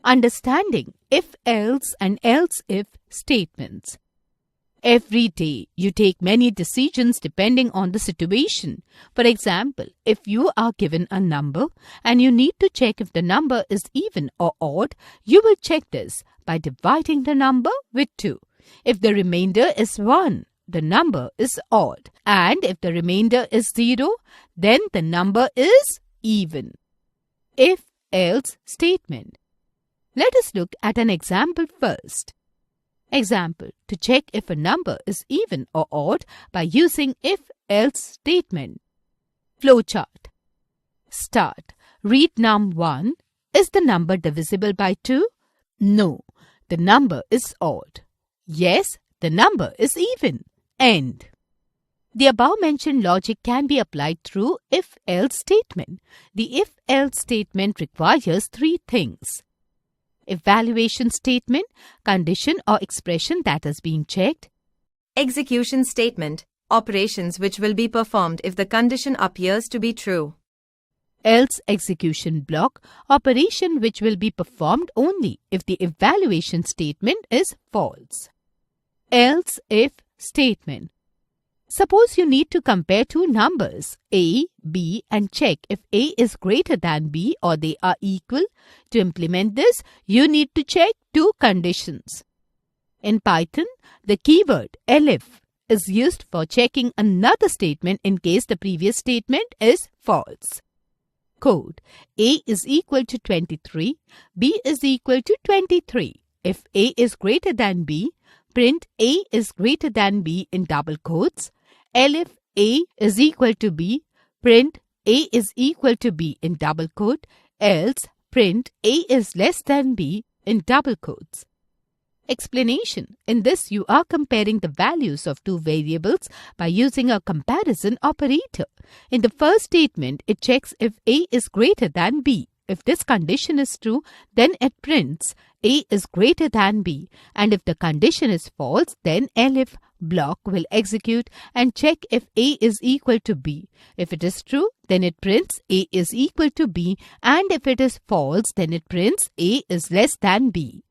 Understanding if-else and else-if statements. Every day, you take many decisions depending on the situation. For example, if you are given a number and you need to check if the number is even or odd, you will check this by dividing the number with 2. If the remainder is 1, the number is odd. And if the remainder is 0, then the number is even. If-else statement. Let us look at an example first. Example, to check if a number is even or odd by using if-else statement. Flowchart. Start. Read num 1. Is the number divisible by 2? No, the number is odd. Yes, the number is even. End. The above-mentioned logic can be applied through if-else statement. The if-else statement requires 3 things. Evaluation statement, condition or expression that is being checked. Execution statement, operations which will be performed if the condition appears to be true. Else execution block, operation which will be performed only if the evaluation statement is false. Else if statement. Suppose you need to compare 2 numbers, A, B, and check if A is greater than B or they are equal. To implement this, you need to check 2 conditions. In Python, the keyword elif is used for checking another statement in case the previous statement is false. Code. A is equal to 23, B is equal to 23. If A is greater than B, print A is greater than B in double quotes. Elif A is equal to B, print A is equal to B in double quote, else print A is less than B in double quotes. Explanation. In this, you are comparing the values of 2 variables by using a comparison operator. In the first statement, it checks if A is greater than B. If this condition is true, then it prints A is greater than B. And if the condition is false, then elif block will execute and check if A is equal to B. If it is true, then it prints A is equal to B. And if it is false, then it prints A is less than B.